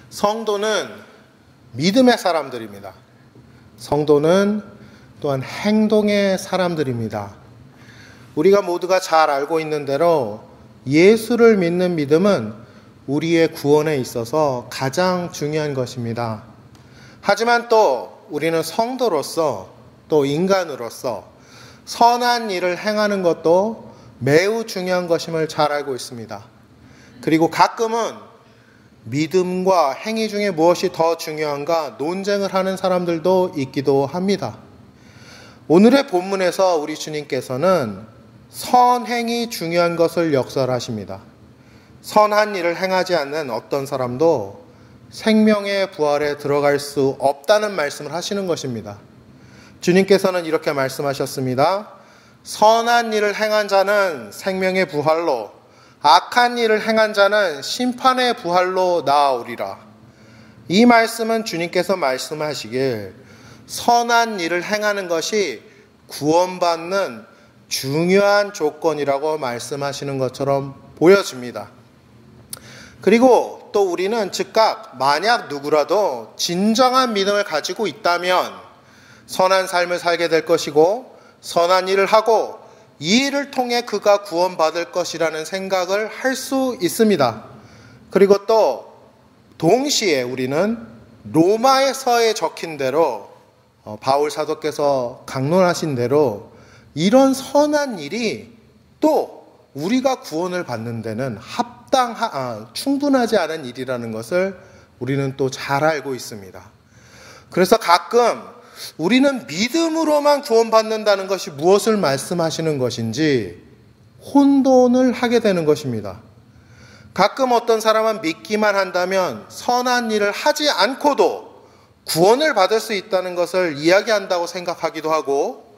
성도는 믿음의 사람들입니다. 성도는 또한 행동의 사람들입니다. 우리가 모두가 잘 알고 있는 대로 예수를 믿는 믿음은 우리의 구원에 있어서 가장 중요한 것입니다. 하지만 또 우리는 성도로서 또 인간으로서 선한 일을 행하는 것도 매우 중요한 것임을 잘 알고 있습니다. 그리고 가끔은 믿음과 행위 중에 무엇이 더 중요한가 논쟁을 하는 사람들도 있기도 합니다. 오늘의 본문에서 우리 주님께서는 선행이 중요한 것을 역설하십니다. 선한 일을 행하지 않는 어떤 사람도 생명의 부활에 들어갈 수 없다는 말씀을 하시는 것입니다. 주님께서는 이렇게 말씀하셨습니다. 선한 일을 행한 자는 생명의 부활로, 악한 일을 행한 자는 심판의 부활로 나아오리라. 이 말씀은 주님께서 말씀하시길 선한 일을 행하는 것이 구원받는 중요한 조건이라고 말씀하시는 것처럼 보여집니다. 그리고 또 우리는 즉각 만약 누구라도 진정한 믿음을 가지고 있다면 선한 삶을 살게 될 것이고 선한 일을 하고 이 일을 통해 그가 구원받을 것이라는 생각을 할 수 있습니다. 그리고 또 동시에 우리는 로마서에 적힌 대로 바울 사도께서 강론하신 대로 이런 선한 일이 또 우리가 구원을 받는 데는 충분하지 않은 일이라는 것을 우리는 또 잘 알고 있습니다. 그래서 가끔 우리는 믿음으로만 구원받는다는 것이 무엇을 말씀하시는 것인지 혼돈을 하게 되는 것입니다. 가끔 어떤 사람은 믿기만 한다면 선한 일을 하지 않고도 구원을 받을 수 있다는 것을 이야기한다고 생각하기도 하고,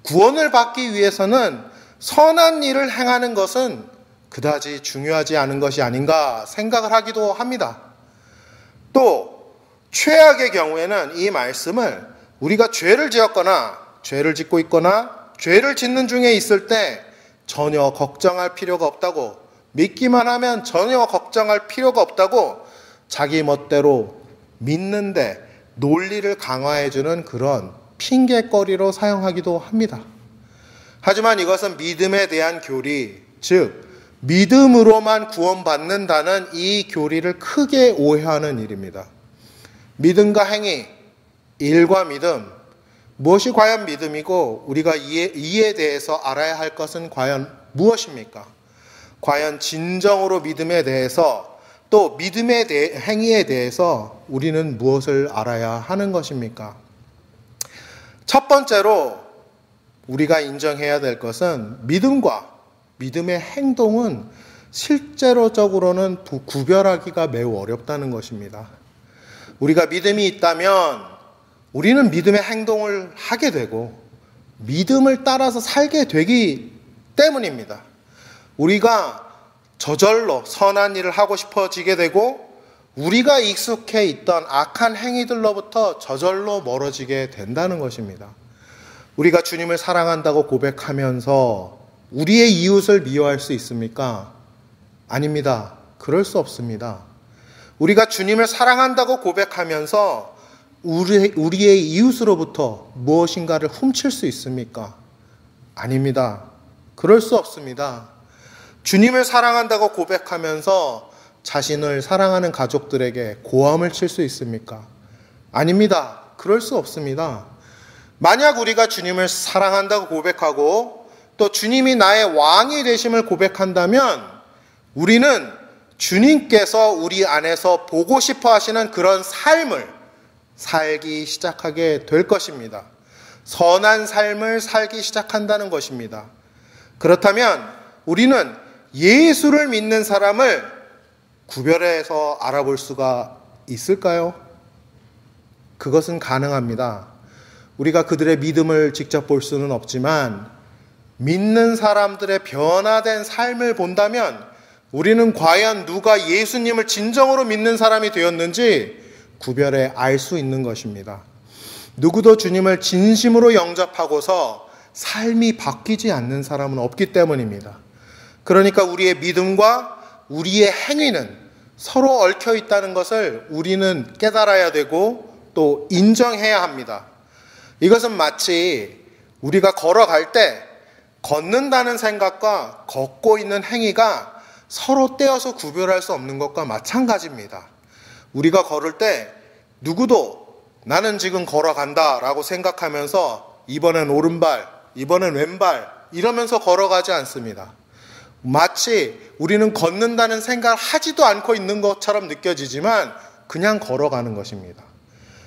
구원을 받기 위해서는 선한 일을 행하는 것은 그다지 중요하지 않은 것이 아닌가 생각을 하기도 합니다. 또 최악의 경우에는 이 말씀을 우리가 죄를 지었거나 죄를 짓고 있거나 죄를 짓는 중에 있을 때 전혀 걱정할 필요가 없다고, 믿기만 하면 전혀 걱정할 필요가 없다고 자기 멋대로 믿는데 논리를 강화해주는 그런 핑계거리로 사용하기도 합니다. 하지만 이것은 믿음에 대한 교리, 즉 믿음으로만 구원받는다는 이 교리를 크게 오해하는 일입니다. 믿음과 행위, 일과 믿음, 무엇이 과연 믿음이고 우리가 이에 대해서 알아야 할 것은 과연 무엇입니까? 과연 진정으로 믿음에 대해서 또 믿음의 행위에 대해서 우리는 무엇을 알아야 하는 것입니까? 첫 번째로 우리가 인정해야 될 것은 믿음과 믿음의 행동은 실제로적으로는 구별하기가 매우 어렵다는 것입니다. 우리가 믿음이 있다면 우리는 믿음의 행동을 하게 되고 믿음을 따라서 살게 되기 때문입니다. 우리가 저절로 선한 일을 하고 싶어지게 되고 우리가 익숙해 있던 악한 행위들로부터 저절로 멀어지게 된다는 것입니다. 우리가 주님을 사랑한다고 고백하면서 우리의 이웃을 미워할 수 있습니까? 아닙니다. 그럴 수 없습니다. 우리가 주님을 사랑한다고 고백하면서 우리의 이웃으로부터 무엇인가를 훔칠 수 있습니까? 아닙니다. 그럴 수 없습니다. 주님을 사랑한다고 고백하면서 자신을 사랑하는 가족들에게 고함을 칠 수 있습니까? 아닙니다. 그럴 수 없습니다. 만약 우리가 주님을 사랑한다고 고백하고 또 주님이 나의 왕이 되심을 고백한다면 우리는 주님께서 우리 안에서 보고 싶어 하시는 그런 삶을 살기 시작하게 될 것입니다. 선한 삶을 살기 시작한다는 것입니다. 그렇다면 우리는 예수를 믿는 사람을 구별해서 알아볼 수가 있을까요? 그것은 가능합니다. 우리가 그들의 믿음을 직접 볼 수는 없지만 믿는 사람들의 변화된 삶을 본다면 우리는 과연 누가 예수님을 진정으로 믿는 사람이 되었는지 구별해 알 수 있는 것입니다. 누구도 주님을 진심으로 영접하고서 삶이 바뀌지 않는 사람은 없기 때문입니다. 그러니까 우리의 믿음과 우리의 행위는 서로 얽혀 있다는 것을 우리는 깨달아야 되고 또 인정해야 합니다. 이것은 마치 우리가 걸어갈 때 걷는다는 생각과 걷고 있는 행위가 서로 떼어서 구별할 수 없는 것과 마찬가지입니다. 우리가 걸을 때 누구도 나는 지금 걸어간다 라고 생각하면서 이번엔 오른발, 이번엔 왼발 이러면서 걸어가지 않습니다. 마치 우리는 걷는다는 생각을 하지도 않고 있는 것처럼 느껴지지만 그냥 걸어가는 것입니다.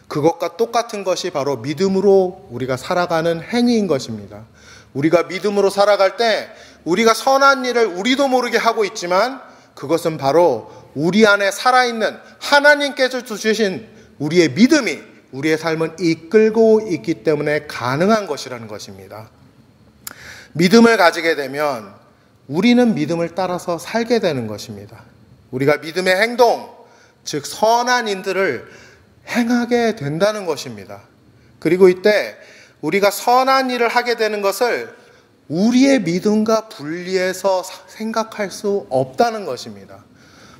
그것과 똑같은 것이 바로 믿음으로 우리가 살아가는 행위인 것입니다. 우리가 믿음으로 살아갈 때 우리가 선한 일을 우리도 모르게 하고 있지만 그것은 바로 우리 안에 살아있는 하나님께서 주신 우리의 믿음이 우리의 삶을 이끌고 있기 때문에 가능한 것이라는 것입니다. 믿음을 가지게 되면 우리는 믿음을 따라서 살게 되는 것입니다. 우리가 믿음의 행동, 즉 선한 일들을 행하게 된다는 것입니다. 그리고 이때 우리가 선한 일을 하게 되는 것을 우리의 믿음과 분리해서 생각할 수 없다는 것입니다.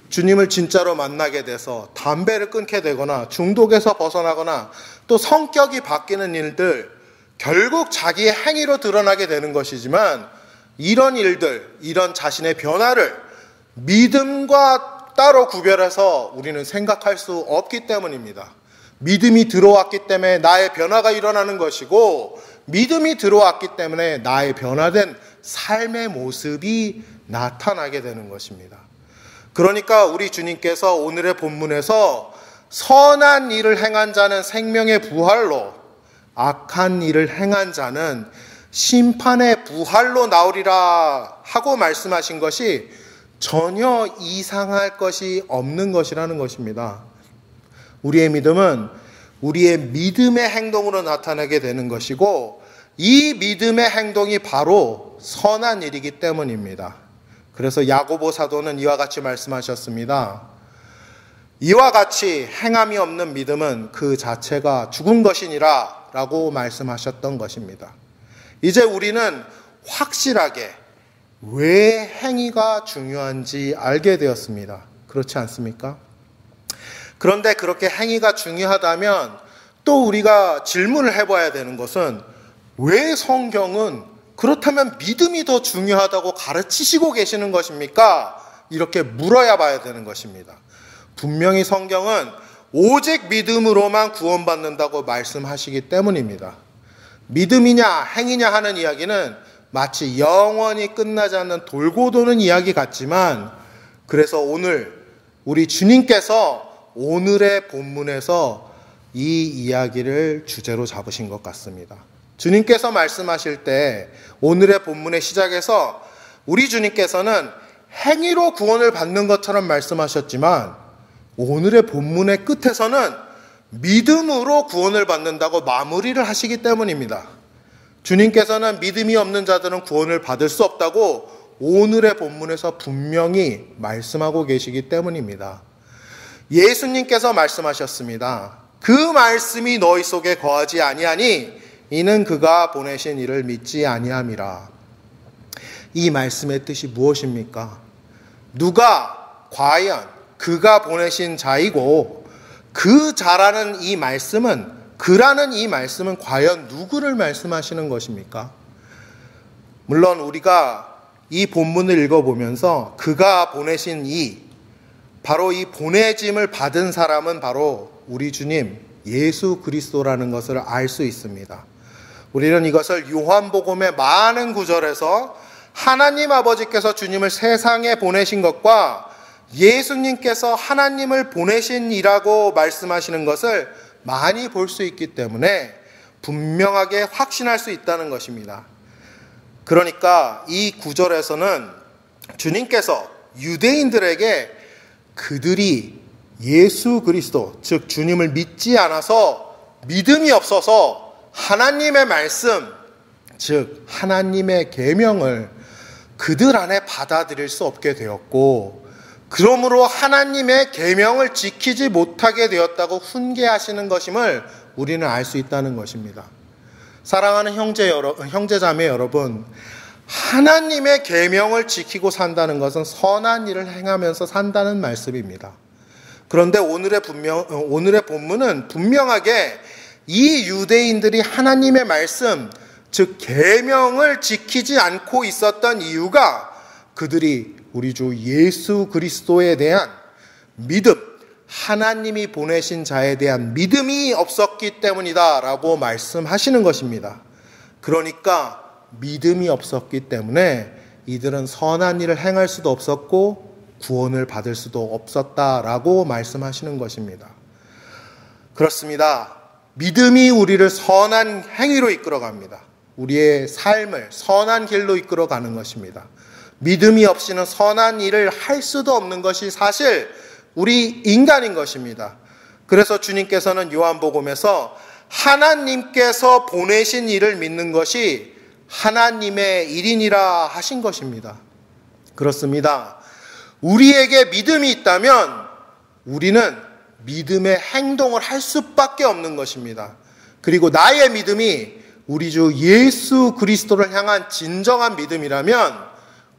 주님을 진짜로 만나게 돼서 담배를 끊게 되거나 중독에서 벗어나거나 또 성격이 바뀌는 일들, 결국 자기의 행위로 드러나게 되는 것이지만 이런 일들, 이런 자신의 변화를 믿음과 따로 구별해서 우리는 생각할 수 없기 때문입니다. 믿음이 들어왔기 때문에 나의 변화가 일어나는 것이고 믿음이 들어왔기 때문에 나의 변화된 삶의 모습이 나타나게 되는 것입니다. 그러니까 우리 주님께서 오늘의 본문에서 선한 일을 행한 자는 생명의 부활로, 악한 일을 행한 자는 심판의 부활로 나오리라 하고 말씀하신 것이 전혀 이상할 것이 없는 것이라는 것입니다. 우리의 믿음은 우리의 믿음의 행동으로 나타나게 되는 것이고 이 믿음의 행동이 바로 선한 일이기 때문입니다. 그래서 야고보 사도는 이와 같이 말씀하셨습니다. 이와 같이 행함이 없는 믿음은 그 자체가 죽은 것이니라 라고 말씀하셨던 것입니다. 이제 우리는 확실하게 왜 행위가 중요한지 알게 되었습니다. 그렇지 않습니까? 그런데 그렇게 행위가 중요하다면 또 우리가 질문을 해봐야 되는 것은 왜 성경은 그렇다면 믿음이 더 중요하다고 가르치시고 계시는 것입니까? 이렇게 물어야 봐야 되는 것입니다. 분명히 성경은 오직 믿음으로만 구원받는다고 말씀하시기 때문입니다. 믿음이냐 행위냐 하는 이야기는 마치 영원히 끝나지 않는 돌고 도는 이야기 같지만 그래서 오늘 우리 주님께서 오늘의 본문에서 이 이야기를 주제로 잡으신 것 같습니다. 주님께서 말씀하실 때 오늘의 본문의 시작에서 우리 주님께서는 행위로 구원을 받는 것처럼 말씀하셨지만 오늘의 본문의 끝에서는 믿음으로 구원을 받는다고 마무리를 하시기 때문입니다. 주님께서는 믿음이 없는 자들은 구원을 받을 수 없다고 오늘의 본문에서 분명히 말씀하고 계시기 때문입니다. 예수님께서 말씀하셨습니다. 그 말씀이 너희 속에 거하지 아니하니 이는 그가 보내신 이를 믿지 아니함이라. 이 말씀의 뜻이 무엇입니까? 누가 과연 그가 보내신 자이고 그 자라는 이 말씀은 그라는 이 말씀은 과연 누구를 말씀하시는 것입니까? 물론 우리가 이 본문을 읽어보면서 그가 보내신 바로 이 보내짐을 받은 사람은 바로 우리 주님 예수 그리스도라는 것을 알 수 있습니다. 우리는 이것을 요한복음의 많은 구절에서 하나님 아버지께서 주님을 세상에 보내신 것과 예수님께서 하나님을 보내신 이라고 말씀하시는 것을 많이 볼 수 있기 때문에 분명하게 확신할 수 있다는 것입니다. 그러니까 이 구절에서는 주님께서 유대인들에게 그들이 예수 그리스도, 즉 주님을 믿지 않아서 믿음이 없어서 하나님의 말씀, 즉 하나님의 계명을 그들 안에 받아들일 수 없게 되었고 그러므로 하나님의 계명을 지키지 못하게 되었다고 훈계하시는 것임을 우리는 알 수 있다는 것입니다. 사랑하는 형제자매 여러분, 하나님의 계명을 지키고 산다는 것은 선한 일을 행하면서 산다는 말씀입니다. 그런데 오늘의 본문은 분명하게 이 유대인들이 하나님의 말씀, 즉 계명을 지키지 않고 있었던 이유가 그들이 우리 주 예수 그리스도에 대한 믿음, 하나님이 보내신 자에 대한 믿음이 없었기 때문이다라고 말씀하시는 것입니다. 그러니까 믿음이 없었기 때문에 이들은 선한 일을 행할 수도 없었고 구원을 받을 수도 없었다라고 말씀하시는 것입니다. 그렇습니다. 믿음이 우리를 선한 행위로 이끌어갑니다. 우리의 삶을 선한 길로 이끌어가는 것입니다. 믿음이 없이는 선한 일을 할 수도 없는 것이 사실 우리 인간인 것입니다. 그래서 주님께서는 요한복음에서 하나님께서 보내신 일을 믿는 것이 하나님의 일이니라 하신 것입니다. 그렇습니다. 우리에게 믿음이 있다면 우리는 믿음의 행동을 할 수밖에 없는 것입니다. 그리고 나의 믿음이 우리 주 예수 그리스도를 향한 진정한 믿음이라면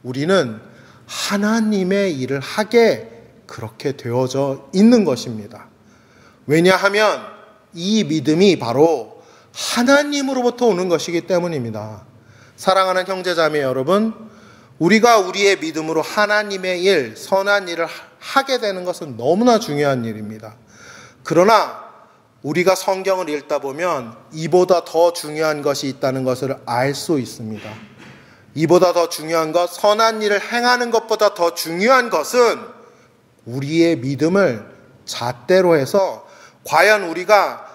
우리는 하나님의 일을 하게 그렇게 되어져 있는 것입니다. 왜냐하면 이 믿음이 바로 하나님으로부터 오는 것이기 때문입니다. 사랑하는 형제자매 여러분, 우리가 우리의 믿음으로 하나님의 일, 선한 일을 하게 되는 것은 너무나 중요한 일입니다. 그러나 우리가 성경을 읽다 보면 이보다 더 중요한 것이 있다는 것을 알 수 있습니다. 이보다 더 중요한 것, 선한 일을 행하는 것보다 더 중요한 것은 우리의 믿음을 잣대로 해서 과연 우리가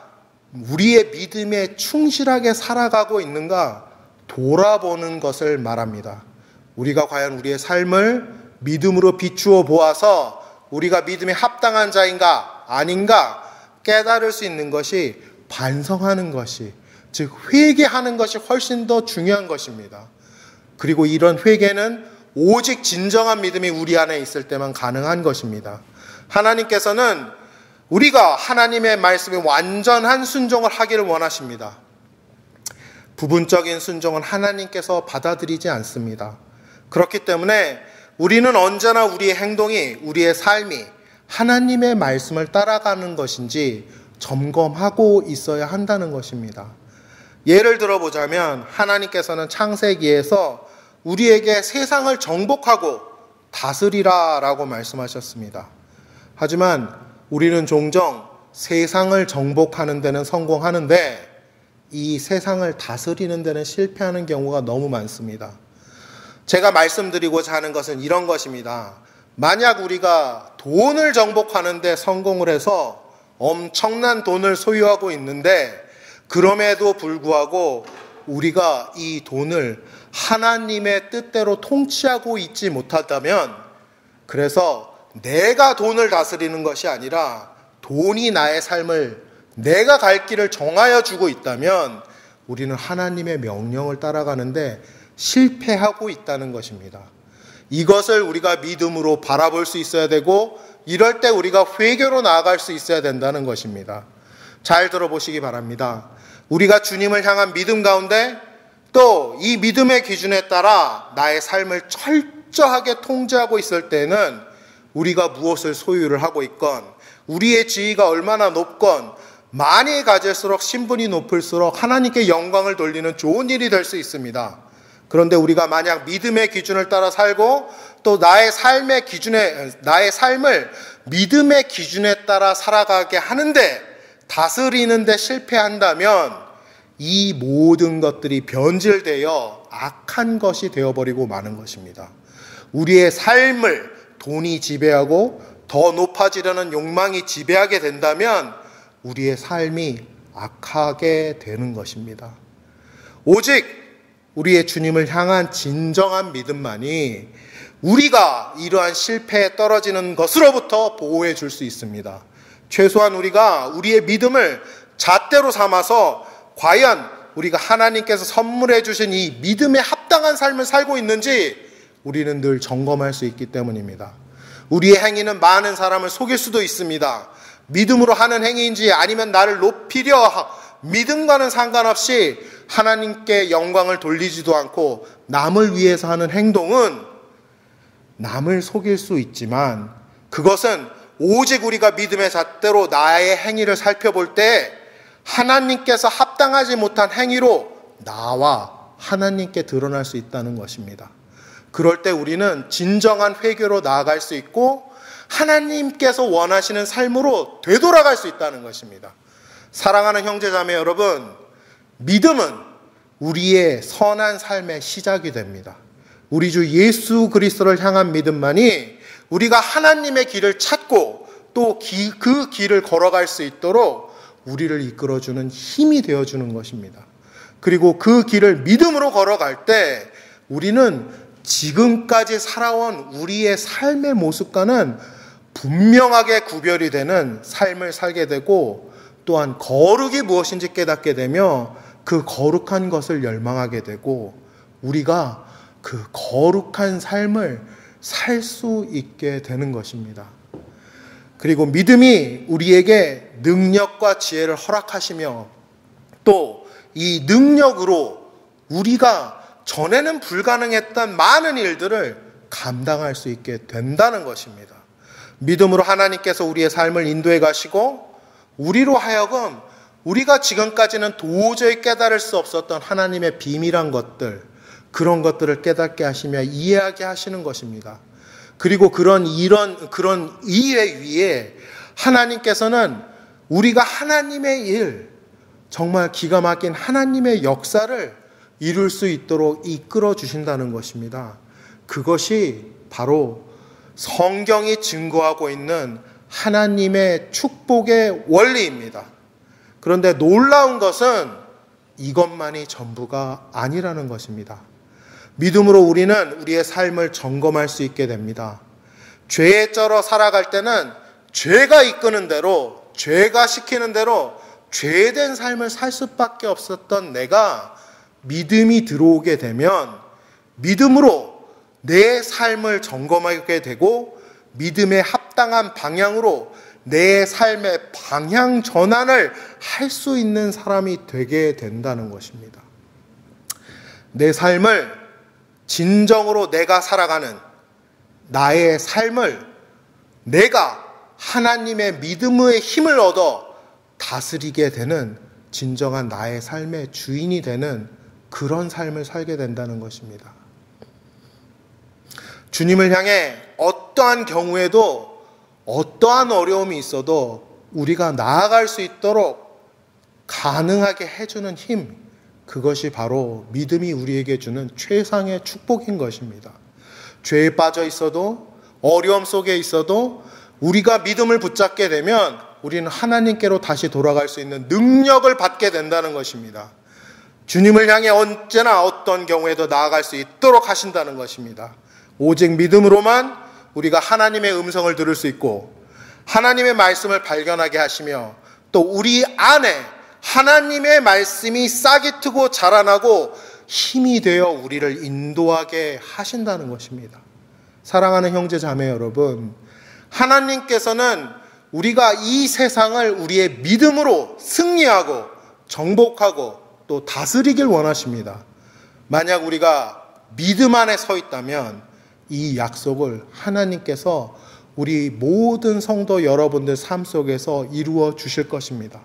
우리의 믿음에 충실하게 살아가고 있는가 돌아보는 것을 말합니다. 우리가 과연 우리의 삶을 믿음으로 비추어 보아서 우리가 믿음에 합당한 자인가 아닌가 깨달을 수 있는 것이 반성하는 것이, 즉 회개하는 것이 훨씬 더 중요한 것입니다. 그리고 이런 회개는 오직 진정한 믿음이 우리 안에 있을 때만 가능한 것입니다. 하나님께서는 우리가 하나님의 말씀에 완전한 순종을 하기를 원하십니다. 부분적인 순종은 하나님께서 받아들이지 않습니다. 그렇기 때문에 우리는 언제나 우리의 행동이, 우리의 삶이 하나님의 말씀을 따라가는 것인지 점검하고 있어야 한다는 것입니다. 예를 들어보자면 하나님께서는 창세기에서 우리에게 세상을 정복하고 다스리라 라고 말씀하셨습니다. 하지만 우리는 종종 세상을 정복하는 데는 성공하는데 이 세상을 다스리는 데는 실패하는 경우가 너무 많습니다. 제가 말씀드리고자 하는 것은 이런 것입니다. 만약 우리가 돈을 정복하는 데 성공을 해서 엄청난 돈을 소유하고 있는데 그럼에도 불구하고 우리가 이 돈을 하나님의 뜻대로 통치하고 있지 못한다면, 그래서 내가 돈을 다스리는 것이 아니라 돈이 나의 삶을, 내가 갈 길을 정하여 주고 있다면 우리는 하나님의 명령을 따라가는데 실패하고 있다는 것입니다. 이것을 우리가 믿음으로 바라볼 수 있어야 되고, 이럴 때 우리가 회개로 나아갈 수 있어야 된다는 것입니다. 잘 들어보시기 바랍니다. 우리가 주님을 향한 믿음 가운데 또 이 믿음의 기준에 따라 나의 삶을 철저하게 통제하고 있을 때는 우리가 무엇을 소유를 하고 있건, 우리의 지위가 얼마나 높건, 많이 가질수록 신분이 높을수록 하나님께 영광을 돌리는 좋은 일이 될 수 있습니다. 그런데 우리가 만약 믿음의 기준을 따라 살고 또 나의 삶을 믿음의 기준에 따라 살아가게 하는데 다스리는 데 실패한다면 이 모든 것들이 변질되어 악한 것이 되어버리고 마는 것입니다. 우리의 삶을 돈이 지배하고 더 높아지려는 욕망이 지배하게 된다면 우리의 삶이 악하게 되는 것입니다. 오직 우리의 주님을 향한 진정한 믿음만이 우리가 이러한 실패에 떨어지는 것으로부터 보호해 줄 수 있습니다. 최소한 우리가 우리의 믿음을 잣대로 삼아서 과연 우리가 하나님께서 선물해 주신 이 믿음에 합당한 삶을 살고 있는지 우리는 늘 점검할 수 있기 때문입니다. 우리의 행위는 많은 사람을 속일 수도 있습니다. 믿음으로 하는 행위인지 아니면 나를 높이려 믿음과는 상관없이 하나님께 영광을 돌리지도 않고 남을 위해서 하는 행동은 남을 속일 수 있지만 그것은 오직 우리가 믿음의 잣대로 나의 행위를 살펴볼 때 하나님께서 합당하지 못한 행위로 나와 하나님께 드러날 수 있다는 것입니다. 그럴 때 우리는 진정한 회개로 나아갈 수 있고 하나님께서 원하시는 삶으로 되돌아갈 수 있다는 것입니다. 사랑하는 형제자매 여러분, 믿음은 우리의 선한 삶의 시작이 됩니다. 우리 주 예수 그리스도를 향한 믿음만이 우리가 하나님의 길을 찾고 또 그 길을 걸어갈 수 있도록 우리를 이끌어주는 힘이 되어주는 것입니다. 그리고 그 길을 믿음으로 걸어갈 때 우리는 지금까지 살아온 우리의 삶의 모습과는 분명하게 구별이 되는 삶을 살게 되고 또한 거룩이 무엇인지 깨닫게 되며 그 거룩한 것을 열망하게 되고 우리가 그 거룩한 삶을 살 수 있게 되는 것입니다. 그리고 믿음이 우리에게 능력과 지혜를 허락하시며 또 이 능력으로 우리가 전에는 불가능했던 많은 일들을 감당할 수 있게 된다는 것입니다. 믿음으로 하나님께서 우리의 삶을 인도해 가시고 우리로 하여금 우리가 지금까지는 도저히 깨달을 수 없었던 하나님의 비밀한 것들, 그런 것들을 깨닫게 하시며 이해하게 하시는 것입니다. 그리고 그런 이해 위에 하나님께서는 우리가 하나님의 일, 정말 기가 막힌 하나님의 역사를 이룰 수 있도록 이끌어 주신다는 것입니다. 그것이 바로 성경이 증거하고 있는 하나님의 축복의 원리입니다. 그런데 놀라운 것은 이것만이 전부가 아니라는 것입니다. 믿음으로 우리는 우리의 삶을 점검할 수 있게 됩니다. 죄에 쩔어 살아갈 때는 죄가 이끄는 대로, 죄가 시키는 대로 죄된 삶을 살 수밖에 없었던 내가 믿음이 들어오게 되면 믿음으로 내 삶을 점검하게 되고 믿음에 합당한 방향으로 내 삶의 방향 전환을 할 수 있는 사람이 되게 된다는 것입니다. 내 삶을 진정으로 내가 살아가는 나의 삶을 내가 하나님의 믿음의 힘을 얻어 다스리게 되는 진정한 나의 삶의 주인이 되는 그런 삶을 살게 된다는 것입니다. 주님을 향해 어떠한 경우에도 어떠한 어려움이 있어도 우리가 나아갈 수 있도록 가능하게 해주는 힘, 그것이 바로 믿음이 우리에게 주는 최상의 축복인 것입니다. 죄에 빠져 있어도 어려움 속에 있어도 우리가 믿음을 붙잡게 되면 우리는 하나님께로 다시 돌아갈 수 있는 능력을 받게 된다는 것입니다. 주님을 향해 언제나 어떤 경우에도 나아갈 수 있도록 하신다는 것입니다. 오직 믿음으로만 우리가 하나님의 음성을 들을 수 있고 하나님의 말씀을 발견하게 하시며 또 우리 안에 하나님의 말씀이 싹이 트고 자라나고 힘이 되어 우리를 인도하게 하신다는 것입니다. 사랑하는 형제 자매 여러분, 하나님께서는 우리가 이 세상을 우리의 믿음으로 승리하고 정복하고 또 다스리길 원하십니다. 만약 우리가 믿음 안에 서 있다면 이 약속을 하나님께서 우리 모든 성도 여러분들 삶 속에서 이루어 주실 것입니다.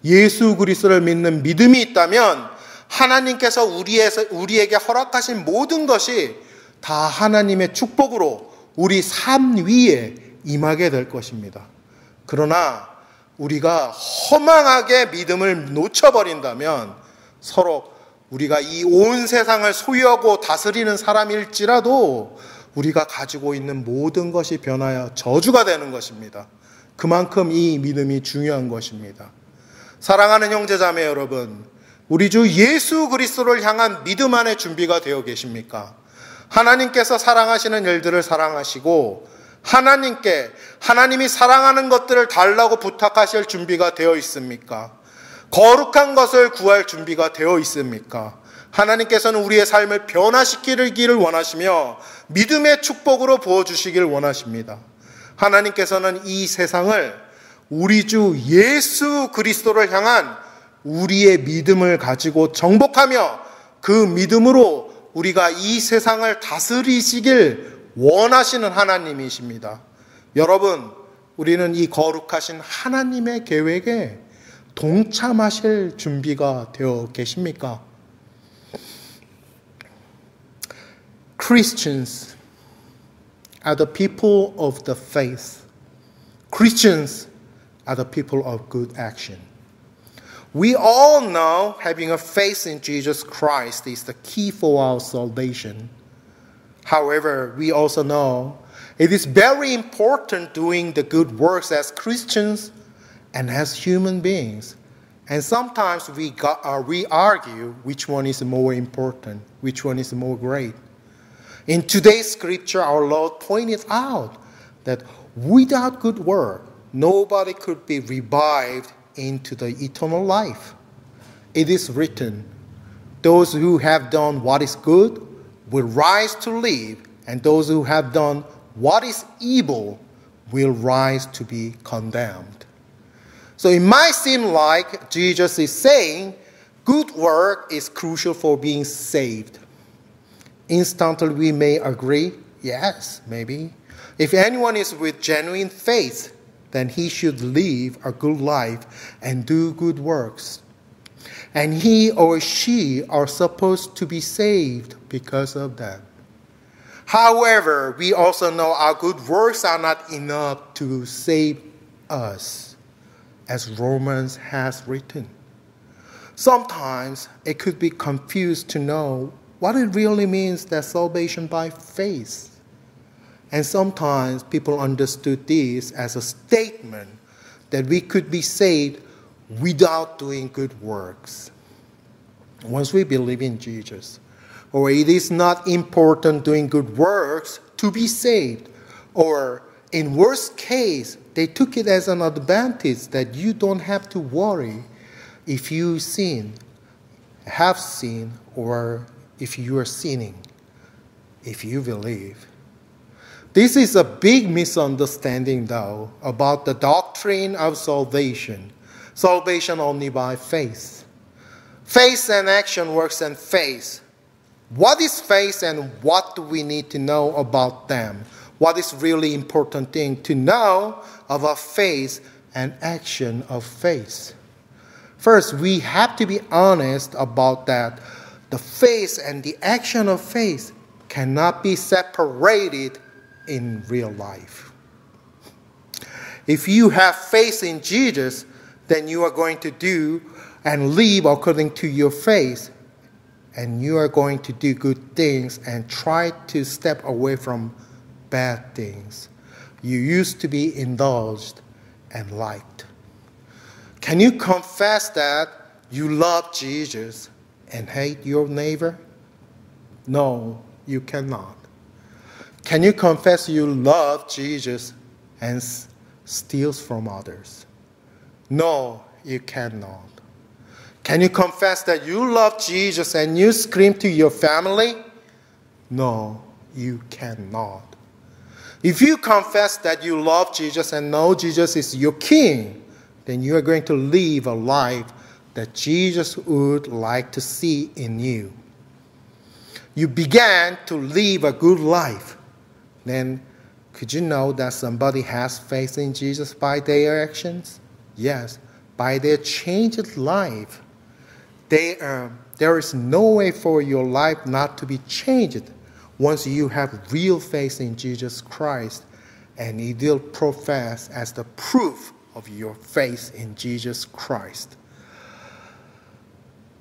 예수 그리스도를 믿는 믿음이 있다면 하나님께서 우리에게 허락하신 모든 것이 다 하나님의 축복으로 우리 삶 위에 임하게 될 것입니다. 그러나 우리가 허망하게 믿음을 놓쳐버린다면 서로 우리가 이 온 세상을 소유하고 다스리는 사람일지라도 우리가 가지고 있는 모든 것이 변하여 저주가 되는 것입니다. 그만큼 이 믿음이 중요한 것입니다. 사랑하는 형제자매 여러분, 우리 주 예수 그리스도를 향한 믿음 안에 준비가 되어 계십니까? 하나님께서 사랑하시는 일들을 사랑하시고 하나님이 사랑하는 것들을 달라고 부탁하실 준비가 되어 있습니까? 거룩한 것을 구할 준비가 되어 있습니까? 하나님께서는 우리의 삶을 변화시키기를 원하시며 믿음의 축복으로 부어주시기를 원하십니다. 하나님께서는 이 세상을 우리 주 예수 그리스도를 향한 우리의 믿음을 가지고 정복하며 그 믿음으로 우리가 이 세상을 다스리시길 원하시는 하나님이십니다. 여러분, 우리는 이 거룩하신 하나님의 계획에 동참하실 준비가 되어 계십니까? Christians are the people of the faith. Christians are the people of good action. We all know having a faith in Jesus Christ is the key for our salvation. However, we also know it is very important doing the good works as Christians and as human beings. And sometimes we argue which one is more important, which one is more great. In today's scripture, our Lord pointed out that without good work, nobody could be revived into the eternal life. It is written, those who have done what is good will rise to live, and those who have done what is evil will rise to be condemned. So it might seem like Jesus is saying good work is crucial for being saved. Instantly we may agree, yes, maybe. If anyone is with genuine faith, then he should live a good life and do good works. And he or she are supposed to be saved because of that. However, we also know our good works are not enough to save us, as Romans has written. Sometimes it could be confused to know what it really means that salvation by faith. And sometimes people understood this as a statement that we could be saved without doing good works. Once we believe in Jesus, or it is not important doing good works to be saved, or in worst case, they took it as an advantage that you don't have to worry if you have sinned, or if you are sinning, if you believe. This is a big misunderstanding, though, about the doctrine of salvation. Salvation only by faith. Faith and action works in faith. What is faith and what do we need to know about them? What is really important thing to know about faith and action of faith? First, we have to be honest about that. The faith and the action of faith cannot be separated in real life. If you have faith in Jesus, then you are going to do and live according to your faith, and you are going to do good things and try to step away from bad things you used to be indulged and liked. Can you confess that you love Jesus and hate your neighbor? No, you cannot. Can you confess you love Jesus and steal from others? No, you cannot. Can you confess that you love Jesus and you scream to your family? No, you cannot. If you confess that you love Jesus and know Jesus is your King, then you are going to live a life that Jesus would like to see in you. You began to live a good life. Then could you know that somebody has faith in Jesus by their actions? Yes, by their changed life. There is no way for your life not to be changed once you have real faith in Jesus Christ, and it will profess as the proof of your faith in Jesus Christ.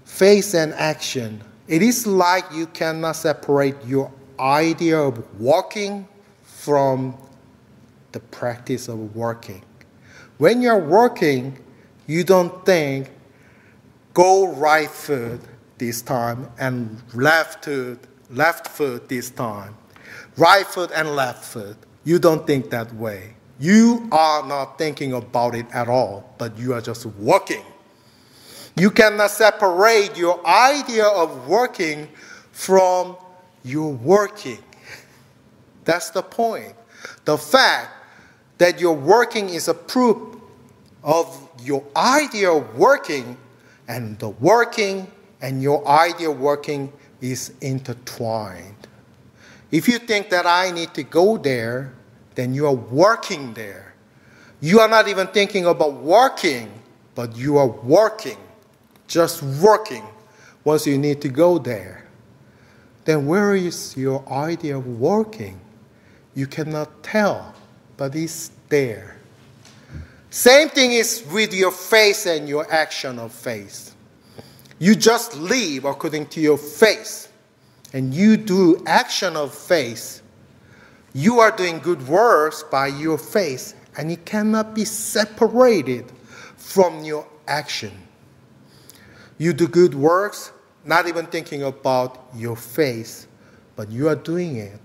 Faith and action. It is like you cannot separate your idea of walking from the practice of working. When you're working, you don't think, go right foot this time and left foot this time. Right foot and left foot. You don't think that way. You are not thinking about it at all, but you are just working. You cannot separate your idea of working from your working. That's the point. The fact that your working is a proof of your idea of working, and the working and your idea of working is intertwined. If you think that I need to go there, then you are working there. You are not even thinking about working, but you are working, just working once you need to go there. Then where is your idea of working? You cannot tell, but it's there. Same thing is with your faith and your action of faith. You just live according to your faith, and you do action of faith. You are doing good works by your faith, and it cannot be separated from your action. You do good works, not even thinking about your faith, but you are doing it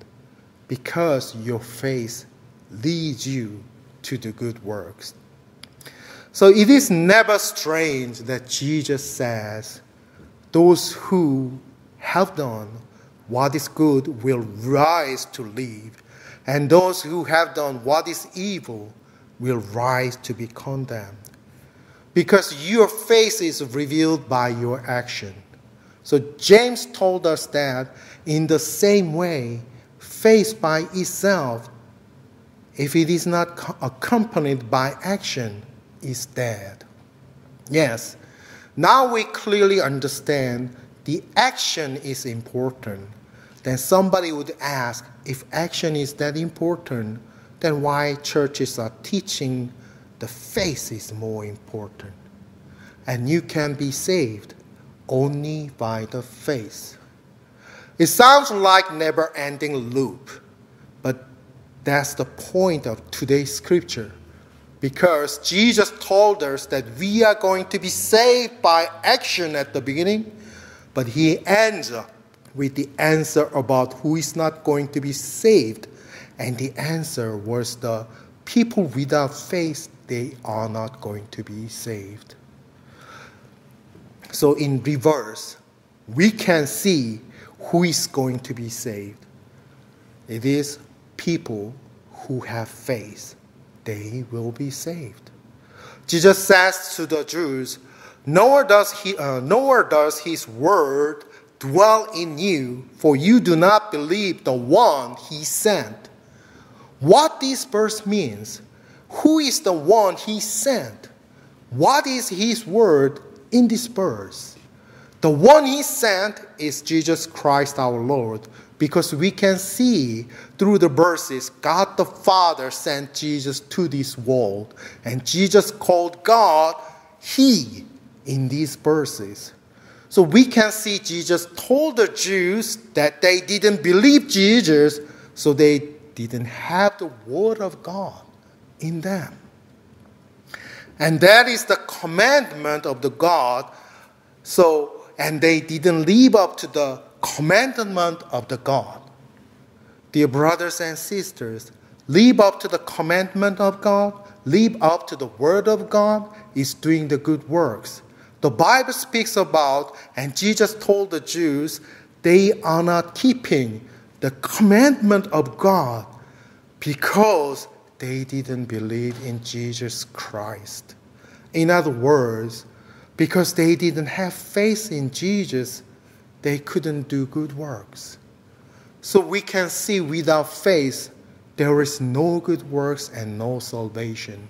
because your faith leads you to the good works. So it is never strange that Jesus says, those who have done what is good will rise to live, and those who have done what is evil will rise to be condemned. Because your faith is revealed by your action. So James told us that in the same way, faith by itself, if it is not accompanied by action, is dead. Yes, now we clearly understand the action is important. Then somebody would ask, if action is that important, then why churches are teaching the faith is more important? And you can be saved only by the faith. It sounds like never-ending loop, but that's the point of today's scripture. Because Jesus told us that we are going to be saved by action at the beginning, but he ends up with the answer about who is not going to be saved. And the answer was the people without faith, they are not going to be saved. So in reverse, we can see who is going to be saved. It is people who have faith. They will be saved. Jesus says to the Jews, nor does his word dwell in you, for you do not believe the one he sent. What this verse means, who is the one he sent? What is his word in this verse? The one he sent is Jesus Christ our Lord, because we can see through the verses, God the Father sent Jesus to this world, and Jesus called God He in these verses. So we can see Jesus told the Jews that they didn't believe Jesus, so they didn't have the Word of God in them. And that is the commandment of the God. And they didn't live up to the commandment of the God. Dear brothers and sisters, live up to the commandment of God, live up to the Word of God, is doing the good works. The Bible speaks about, and Jesus told the Jews, they are not keeping the commandment of God because they didn't believe in Jesus Christ. In other words, because they didn't have faith in Jesus, they couldn't do good works. So we can see without faith, there is no good works and no salvation.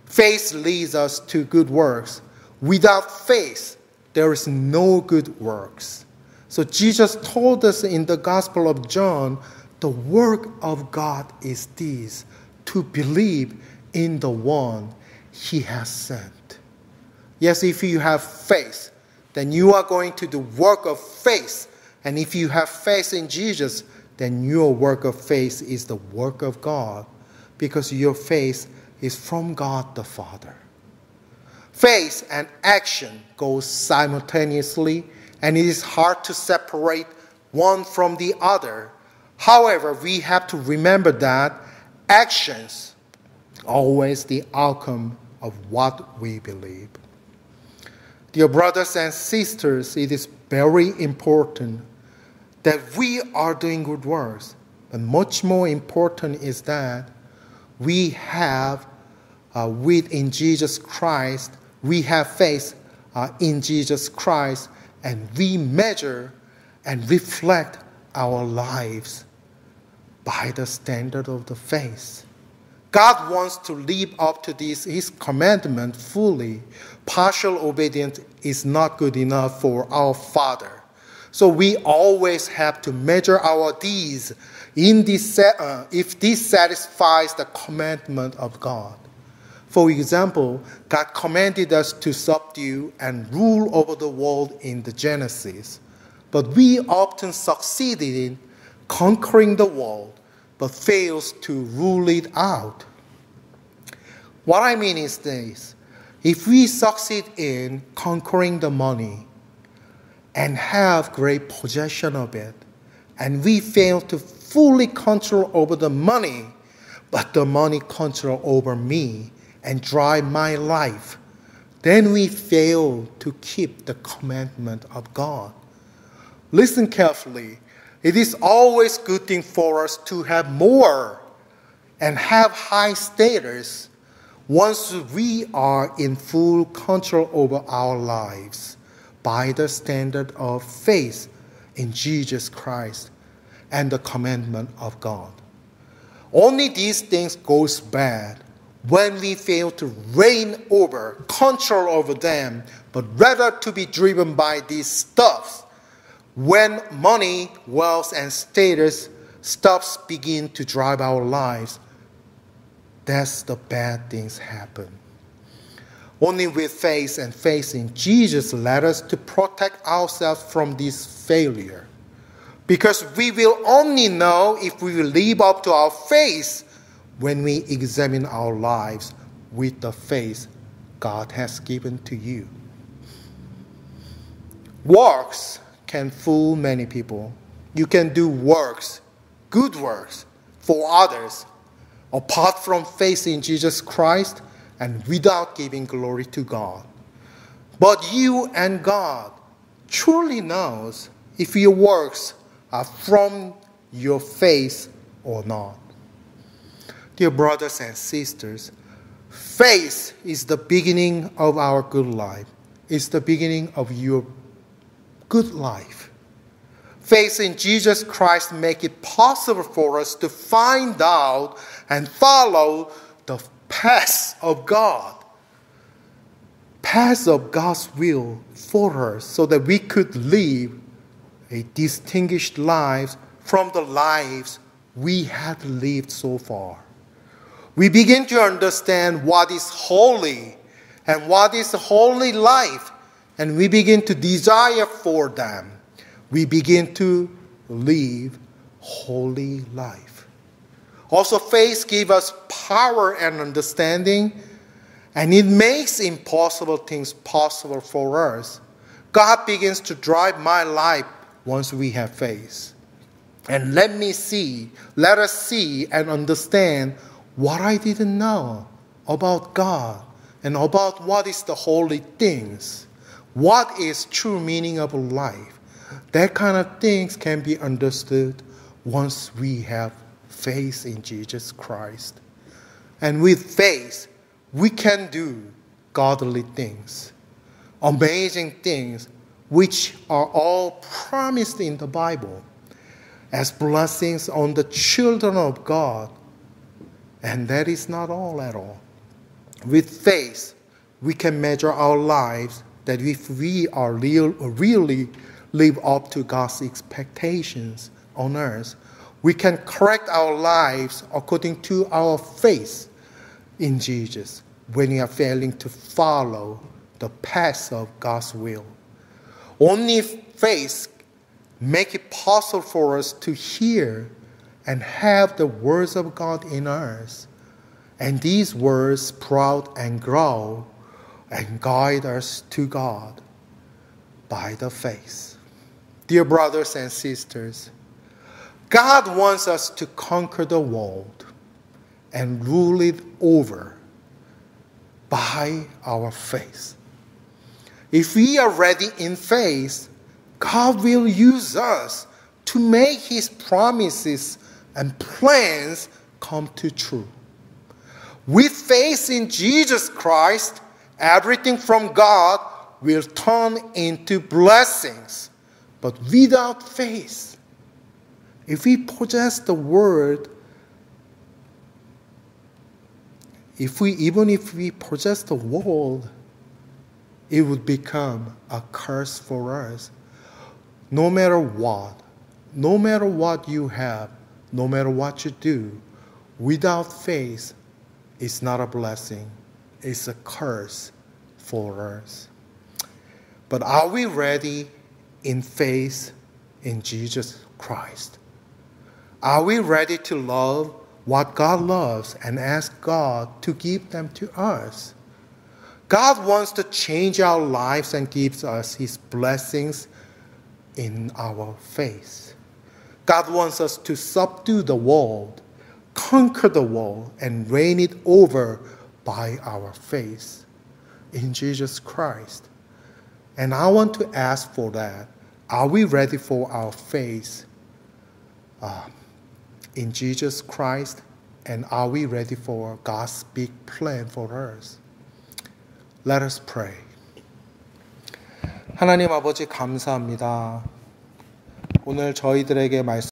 Faith leads us to good works. Without faith, there is no good works. So Jesus told us in the Gospel of John, the work of God is this, to believe in the one he has sent. Yes, if you have faith, then you are going to do work of faith. And if you have faith in Jesus, then your work of faith is the work of God, because your faith is from God the Father. Faith and action go simultaneously, and it is hard to separate one from the other. However, we have to remember that actions are always the outcome of what we believe. Dear brothers and sisters, it is very important that we are doing good works. But much more important is that we have in Jesus Christ, we have faith in Jesus Christ, and we measure and reflect our lives by the standard of the faith. God wants to live up to His commandment fully. Partial obedience is not good enough for our Father. So we always have to measure our deeds if this satisfies the commandment of God. For example, God commanded us to subdue and rule over the world in the Genesis. But we often succeeded in conquering the world, but fails to rule it out. What I mean is this: if we succeed in conquering the money and have great possession of it, and we fail to fully control over the money, but the money control over me and drive my life, then we fail to keep the commandment of God. Listen carefully. It is always a good thing for us to have more and have high status once we are in full control over our lives by the standard of faith in Jesus Christ and the commandment of God. Only these things goes bad when we fail to reign over, control over them, but rather to be driven by these stuffs. When money, wealth, and status stuffs begin to drive our lives, that's the bad things happen. Only with faith and faith in Jesus led us to protect ourselves from this failure. Because we will only know if we will live up to our faith when we examine our lives with the faith God has given to you. Works can fool many people. You can do works, good works, for others, apart from faith in Jesus Christ and without giving glory to God. But you and God truly knows if your works are from your faith or not. Dear brothers and sisters, faith is the beginning of our good life. It's the beginning of your good life. Faith in Jesus Christ makes it possible for us to find out and follow the path of God. Path of God's will for us so that we could live a distinguished life from the lives we had lived so far. We begin to understand what is holy and what is a holy life, and we begin to desire for them. We begin to live holy life. Also, faith gives us power and understanding, and it makes impossible things possible for us. God begins to drive my life once we have faith. And let us see and understand what I didn't know about God and about what is the holy things. What is true meaning of life? That kind of things can be understood once we have faith in Jesus Christ. And with faith, we can do godly things, amazing things, which are all promised in the Bible as blessings on the children of God. And that is not all at all. With faith, we can measure our lives that if we are really live up to God's expectations on earth, we can correct our lives according to our faith in Jesus when we are failing to follow the path of God's will. Only faith makes it possible for us to hear and have the words of God in us. And these words sprout and grow and guide us to God by the faith. Dear brothers and sisters, God wants us to conquer the world and rule it over by our faith. If we are ready in faith, God will use us to make His promises and plans come to true. With faith in Jesus Christ, everything from God will turn into blessings. But without faith, if we possess the word even if we possess the world, it would become a curse for us. No matter what you have, no matter what you do, without faith, it's not a blessing. It's a curse for us. But are we ready in faith in Jesus Christ? Are we ready to love what God loves and ask God to give them to us? God wants to change our lives and gives us His blessings in our faith. God wants us to subdue the world, conquer the world, and reign it over by our faith in Jesus Christ. And I want to ask for that. Are we ready for our faith in Jesus Christ? And are we ready for God's big plan for us? Let us pray. 하나님 아버지 감사합니다. 오늘 저희들에게 말씀